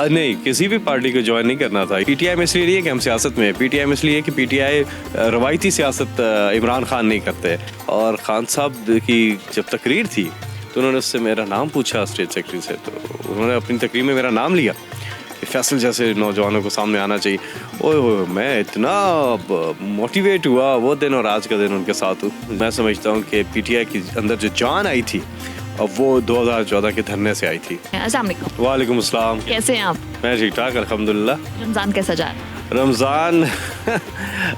نہیں, کسی بھی پارٹی کو جوائن نہیں کرنا تھا. پی ٹی آئی میں اس لیے نہیں ہے کہ ہم سیاست میں, پی ٹی آئی میں اس لیے کہ پی ٹی آئی روایتی سیاست عمران خان نہیں کرتے. اور خان صاحب کی جب تقریر تھی تو انہوں نے اس سے میرا نام پوچھا اسٹیٹ سیکرٹری سے, تو انہوں نے اپنی تقریر میں میرا نام لیا کہ فیصل جیسے نوجوانوں کو سامنے آنا چاہیے. اوہ میں اتنا موٹیویٹ ہوا وہ دن اور آج کا دن ان کے ساتھ ہوں. میں سمجھتا ہوں کہ پی ٹی آئی کے اندر جو جان آئی تھی اب وہ 2014 کے دھرنے سے آئی تھی. السلام علیکم. وعلیکم السلام. کیسے ہیں آپ؟ میں ٹھیک ٹھاک الحمدللہ. رمضان کیسا جا رہا ہے؟ رمضان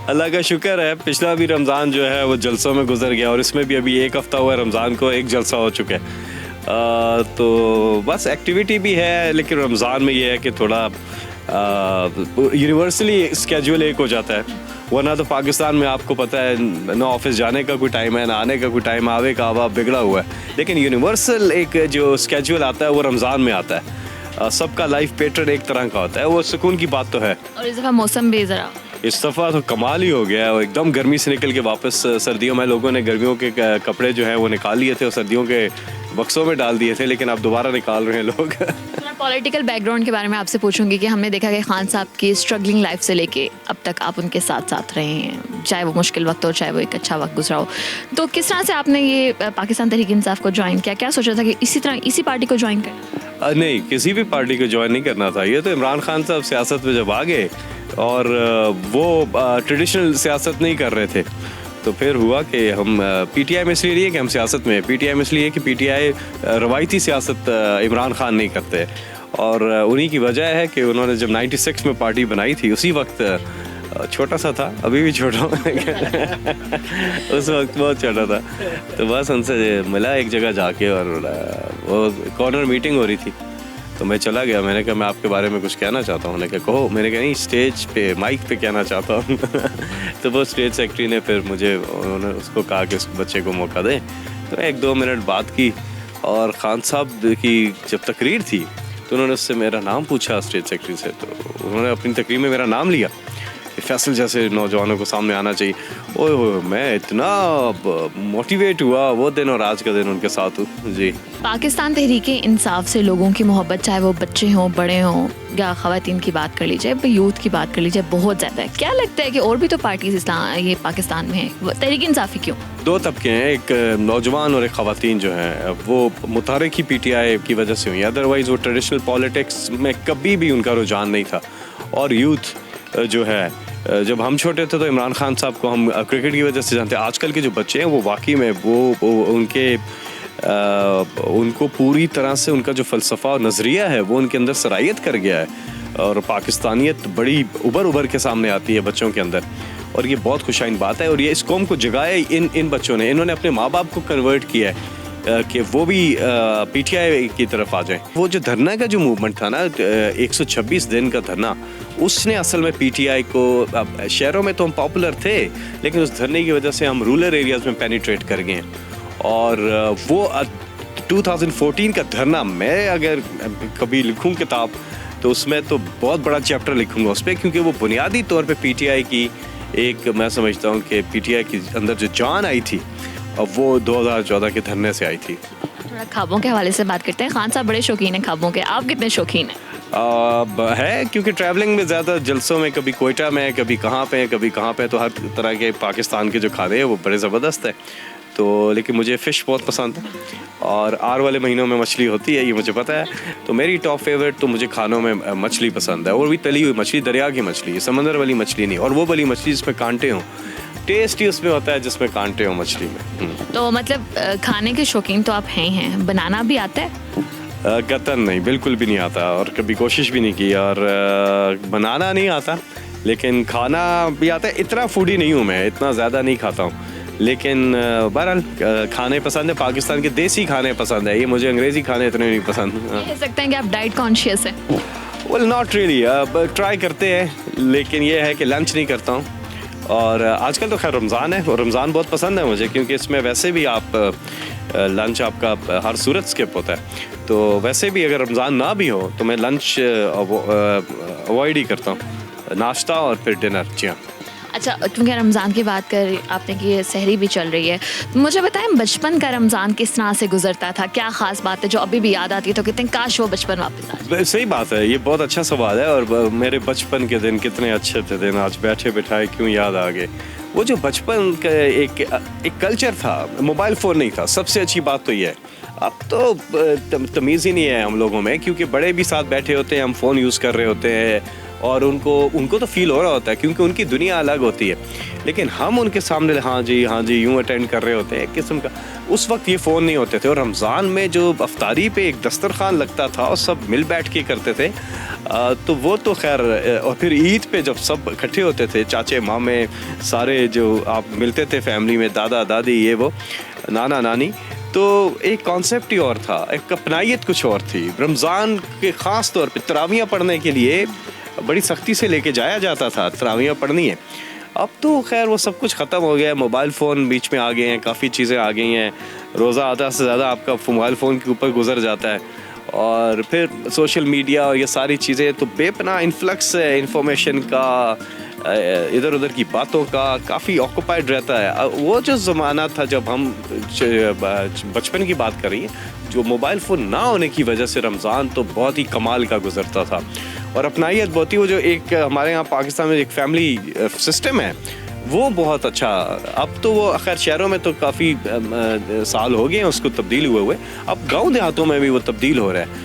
اللہ کا شکر ہے, پچھلا بھی رمضان جو ہے وہ جلسوں میں گزر گیا, اور اس میں بھی ابھی ایک ہفتہ ہوا ہے رمضان کو, ایک جلسہ ہو چکا ہے. تو بس ایکٹیویٹی بھی ہے, لیکن رمضان میں یہ ہے کہ تھوڑا یونیورسلی اسکیجول ایک ہو جاتا ہے. ورنہ تو پاکستان میں آپ کو پتہ ہے نہ آفس جانے کا کوئی ٹائم ہے, نہ آنے کا کوئی ٹائم, آوے کا آوا بگڑا ہوا ہے. لیکن یونیورسل ایک جو اسکیجول آتا ہے وہ رمضان میں آتا ہے. سب کا لائف پیٹرن ایک طرح کا ہوتا ہے, وہ سکون کی بات تو ہے. اور اس دفعہ موسم بھی ذرا اس دفعہ تو کمال ہی ہو گیا ہے, ایک دم گرمی سے نکل کے واپس سردیوں میں لوگوں نے گرمیوں کے کپڑے جو ہیں وہ نکال لیے تھے اور سردیوں کے بکسوں میں ڈال دیے تھے, لیکن اب دوبارہ نکال رہے ہیں لوگ. پولیٹیکل بیک گراؤنڈ کے بارے میں آپ سے پوچھوں گی کہ ہم نے دیکھا کہ خان صاحب کی اسٹرگلنگ لائف سے لے کے اب تک آپ ان کے ساتھ ساتھ رہے ہیں, چاہے وہ مشکل وقت ہو چاہے وہ ایک اچھا وقت گزرا ہو. تو کس طرح سے آپ نے یہ پاکستان تحریک انصاف کو جوائن کیا, کیا سوچا تھا کہ اسی پارٹی کو جوائن کرنا؟ نہیں, کسی بھی پارٹی کو جوائن نہیں کرنا تھا. یہ تو عمران خان صاحب سیاست میں جب آ گئے اور وہ ٹریڈیشنل سیاست نہیں کر رہے تھے, تو پھر ہوا کہ ہم پی ٹی آئی میں اس لیے نہیں ہے کہ ہم سیاست میں, پی ٹی آئی میں اس لیے کہ پی ٹی آئی روایتی سیاست عمران خان نہیں کرتے. اور انہی کی وجہ ہے کہ انہوں نے جب 96 میں پارٹی بنائی تھی, اسی وقت چھوٹا سا تھا, ابھی بھی چھوٹا ہوں اس وقت بہت چھوٹا تھا, تو بس ان سے ملا ایک جگہ جا کے, اور وہ کارنر میٹنگ ہو رہی تھی تو میں چلا گیا. میں نے کہا میں آپ کے بارے میں کچھ کہنا چاہتا ہوں. انہوں نے کہا کہو. میں نے کہا نہیں, اسٹیج پہ مائک پہ کہنا چاہتا ہوں. تو وہ اسٹیج سیکرٹری نے پھر مجھے, انہوں نے اس کو کہا کہ اس بچے کو موقع دیں. تو میں 1-2 منٹ بات کی, اور خان صاحب کی جب تقریر تھی تو انہوں نے اس سے میرا نام پوچھا اسٹیٹ سیکرٹری سے, تو انہوں نے اپنی تقریر میں میرا نام لیا کہ فیصل جیسے نوجوانوں کو سامنے آنا چاہیے. اوہ میں اتنا موٹیویٹ ہوا وہ دن اور آج کا دن ان کے ساتھ ہوں. جی, پاکستان تحریک انصاف سے لوگوں کی محبت, چاہے وہ بچے ہوں بڑے ہوں یا خواتین کی بات کر لیجیے, یوتھ کی بات کر لیجیے, بہت زیادہ ہے. کیا لگتا ہے کہ اور بھی تو پارٹیز یہ پاکستان میں ہیں, تحریک انصافی کیوں؟ 2 طبقے ہیں, ایک نوجوان اور ایک خواتین جو ہیں وہ متحرک ہی پی ٹی آئی کی وجہ سے ہوئی, ادروائز وہ ٹریڈیشنل پالیٹکس میں کبھی بھی ان کا رجحان نہیں تھا. اور یوتھ جو ہے, جب ہم چھوٹے تھے تو عمران خان صاحب کو ہم کرکٹ کی وجہ سے جانتے ہیں. آج کل کے جو بچے ہیں وہ واقعی میں وہ ان کو پوری طرح سے ان کا جو فلسفہ اور نظریہ ہے وہ ان کے اندر سرایت کر گیا ہے, اور پاکستانیت بڑی ابھر کے سامنے آتی ہے بچوں کے اندر, اور یہ بہت خوشائن بات ہے. اور یہ اس قوم کو جگائے ان بچوں نے, انہوں نے اپنے ماں باپ کو کنورٹ کیا ہے کہ وہ بھی پی ٹی آئی کی طرف آ جائیں. وہ جو دھرنا کا جو موومنٹ تھا نا, 126 دن کا دھرنا, اس نے اصل میں پی ٹی آئی کو, شہروں میں تو ہم پاپولر تھے لیکن اس دھرنے کی وجہ سے ہم رورل ایریاز میں پینیٹریٹ کر گئے ہیں. اور وہ 2014 کا دھرنا, میں اگر کبھی لکھوں کتاب تو اس میں تو بہت بڑا چیپٹر لکھوں گا اس پہ, کیونکہ وہ بنیادی طور پہ پی ٹی آئی کی ایک, میں سمجھتا ہوں کہ پی ٹی آئی کے اندر جو جان آئی تھی اب وہ 2014 کے دھرنے سے آئی تھی. تھوڑا خوابوں کے حوالے سے بات کرتے ہیں. خان صاحب بڑے شوقین ہیں خوابوں کے, آپ کتنے شوقین ہیں؟ ہے, کیونکہ ٹریولنگ میں زیادہ جلسوں میں, کبھی کوئٹہ میں, کبھی کہاں پہ, کبھی کہاں پہ, تو ہر طرح کے پاکستان کے جو کھانے ہیں وہ بڑے زبردست ہے. تو لیکن مجھے فش بہت پسند ہے, اور آر والے مہینوں میں مچھلی ہوتی ہے, یہ مجھے پتہ ہے. تو میری ٹاپ فیوریٹ تو مجھے کھانوں میں مچھلی پسند ہے, اور بھی تلی ہوئی مچھلی, دریا کی مچھلی, سمندر والی مچھلی نہیں, اور وہ والی مچھلی جس میں کانٹے ہوں. ٹیسٹ ہی اس میں ہوتا ہے جس میں کانٹے ہوں مچھلی میں. تو مطلب کھانے کے شوقین تو آپ ہیں, بنانا بھی آتا ہے؟ قطعاً نہیں, بالکل بھی نہیں آتا, اور کبھی کوشش بھی نہیں کی. اور بنانا نہیں آتا لیکن کھانا بھی آتا ہے. اتنا فوڈی نہیں ہوں میں, اتنا زیادہ نہیں کھاتا ہوں, لیکن بہرحال کھانے پسند ہے. پاکستان کے دیسی کھانے پسند ہے, یہ مجھے انگریزی کھانے اتنے نہیں پسند. کہہ سکتے ہیں کہ آپ ڈائٹ کانشیس ہیں؟ ویل ناٹ ریئلی, اب ٹرائی کرتے ہیں, لیکن یہ ہے کہ لنچ نہیں کرتا ہوں. اور آج کل تو خیر رمضان ہے, اور رمضان بہت پسند ہے مجھے, کیونکہ اس میں ویسے بھی آپ لنچ آپ کا ہر صورت اسکپ ہوتا ہے. تو ویسے بھی اگر رمضان نہ بھی ہو تو میں لنچ اوائڈ ہی کرتا ہوں, ناشتہ اور پھر ڈنر. جی ہاں. اچھا کیونکہ رمضان کی بات کر آپ نے کہ سحری بھی چل رہی ہے، مجھے بتائیں بچپن کا رمضان کس طرح سے گزرتا تھا؟ کیا خاص بات ہے جو ابھی بھی یاد آتی ہے تو کہتے ہیں کاش وہ بچپن واپس آ جائے؟ صحیح بات ہے، یہ بہت اچھا سوال ہے. اور میرے بچپن کے دن کتنے اچھے تھے دن، آج بیٹھے بٹھائے کیوں یاد آ گئے. وہ جو بچپن کا ایک کلچر تھا، موبائل فون نہیں تھا. سب سے اچھی بات تو یہ ہے اب تو تمیز ہی نہیں ہے ہم لوگوں میں، کیونکہ بڑے بھی ساتھ بیٹھے ہوتے ہیں، ہم فون یوز کر رہے ہوتے ہیں اور ان کو تو فیل ہو رہا ہوتا ہے کیونکہ ان کی دنیا الگ ہوتی ہے. لیکن ہم ان کے سامنے ہاں جی یوں اٹینڈ کر رہے ہوتے ہیں ایک قسم کا. اس وقت یہ فون نہیں ہوتے تھے. اور رمضان میں جو افطاری پہ ایک دسترخوان لگتا تھا اور سب مل بیٹھ کے کرتے تھے تو وہ تو خیر. اور پھر عید پہ جب سب اکٹھے ہوتے تھے، چاچے مامے سارے جو آپ ملتے تھے فیملی میں، دادا دادی یہ وہ نانا نانی، تو ایک کانسیپٹ ہی اور تھا، ایک اپنائیت کچھ اور تھی. رمضان کے خاص طور پہ تراویحیں پڑھنے کے لیے بڑی سختی سے لے کے جایا جاتا تھا، تراویحیں پڑھنی ہے. اب تو خیر وہ سب کچھ ختم ہو گیا ہے، موبائل فون بیچ میں آ گئے ہیں، کافی چیزیں آ گئی ہیں. روزہ آدھا سے زیادہ آپ کا موبائل فون کے اوپر گزر جاتا ہے. اور پھر سوشل میڈیا اور یہ ساری چیزیں تو بے پناہ انفلکس ہے انفارمیشن کا، ادھر ادھر کی باتوں کا، کافی آکوپائڈ رہتا ہے. وہ جو زمانہ تھا جب ہم بچپن کی بات کر رہی ہیں، جو موبائل فون نہ ہونے کی وجہ سے رمضان تو بہت ہی کمال کا گزرتا تھا اور اپنائیت بہت ہی. وہ جو ایک ہمارے یہاں پاکستان میں ایک فیملی سسٹم ہے وہ بہت اچھا. اب تو وہ خیر شہروں میں تو کافی سال ہو گئے ہیں اس کو تبدیل ہوئے، اب گاؤں دیہاتوں میں بھی وہ تبدیل ہو رہا ہے.